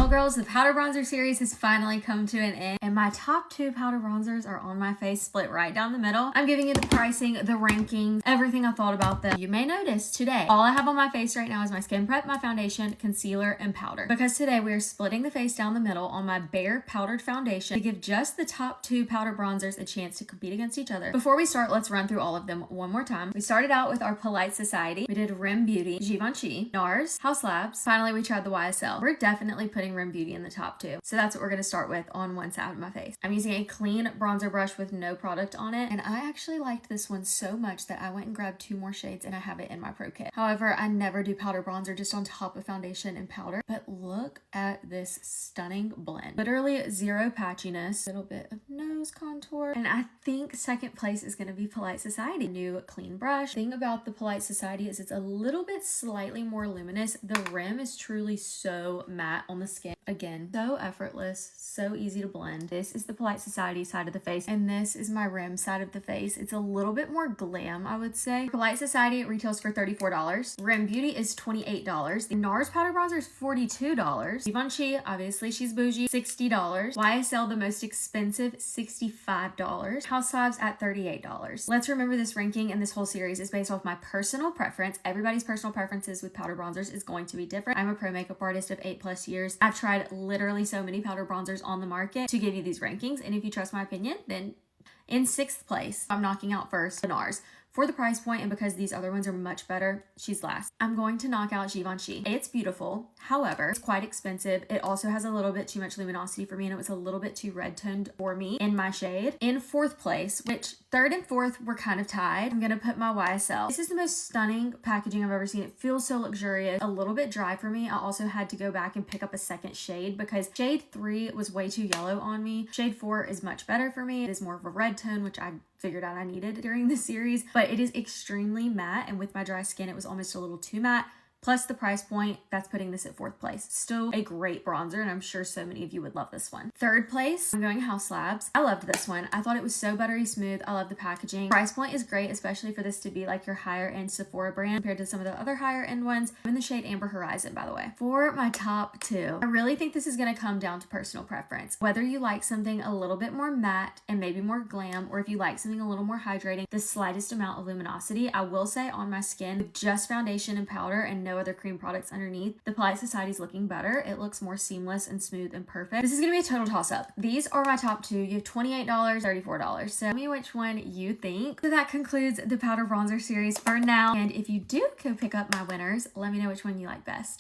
girls, the powder bronzer series has finally come to an end, and my top 2 powder bronzers are on my face, split right down the middle. I'm giving you the pricing, the rankings, everything I thought about them. You may notice today, all I have on my face right now is my Skin Prep, my foundation, concealer, and powder. Because today we are splitting the face down the middle on my bare powdered foundation to give just the top 2 powder bronzers a chance to compete against each other. Before we start, let's run through all of them one more time. We started out with our Polite Society. We did Rim Beauty, Givenchy, NARS, House Labs. Finally, we tried the YSL. We're definitely putting Rim Beauty in the top 2. So that's what we're going to start with on one side of my face. I'm using a clean bronzer brush with no product on it. And I actually liked this one so much that I went and grabbed 2 more shades and I have it in my pro kit. However, I never do powder bronzer just on top of foundation and powder. But look at this stunning blend. Literally zero patchiness. A little bit of nose contour. And I think second place is going to be Polite Society. New clean brush. The thing about the Polite Society is it's a little bit slightly more luminous. The rim is truly so matte on the skin. Again, so effortless, so easy to blend. This is the Polite Society side of the face, and this is my rim side of the face. It's a little bit more glam, I would say. Polite Society, it retails for $34. Rim Beauty is $28. The NARS powder bronzer is $42. Givenchy, obviously she's bougie, $60. YSL, the most expensive, $65. House Labs at $38. Let's remember this ranking and this whole series is based off my personal preference. Everybody's personal preferences with powder bronzers is going to be different. I'm a pro makeup artist of 8+ years. I've tried literally so many powder bronzers on the market to give you these rankings, and if you trust my opinion, then in 6th place, I'm knocking out first the NARS. For the price point and because these other ones are much better, she's last. I'm going to knock out Givenchy. It's beautiful. However, it's quite expensive. It also has a little bit too much luminosity for me, and it was a little bit too red toned for me in my shade. In 4th place, which 3rd and 4th were kind of tied, I'm going to put my YSL. This is the most stunning packaging I've ever seen. It feels so luxurious. A little bit dry for me. I also had to go back and pick up a second shade because shade 3 was way too yellow on me. Shade 4 is much better for me. It is more of a red tone, which I figured out I needed during this series, but it is extremely matte, and with my dry skin it was almost a little too matte. Plus the price point, that's putting this at 4th place. Still a great bronzer, and I'm sure so many of you would love this one. 3rd place, I'm going House Labs. I loved this one. I thought it was so buttery smooth. I love the packaging. Price point is great, especially for this to be like your higher end Sephora brand compared to some of the other higher end ones. I'm in the shade Amber Horizon, by the way. For my top 2, I really think this is going to come down to personal preference. Whether you like something a little bit more matte and maybe more glam, or if you like something a little more hydrating, the slightest amount of luminosity. I will say on my skin, with just foundation and powder and no other cream products underneath, the Polite Society is looking better. It looks more seamless and smooth and perfect. This is going to be a total toss-up. These are my top 2. You have $28, $34. So tell me which one you think. So that concludes the powder bronzer series for now. And if you do go pick up my winners, let me know which one you like best.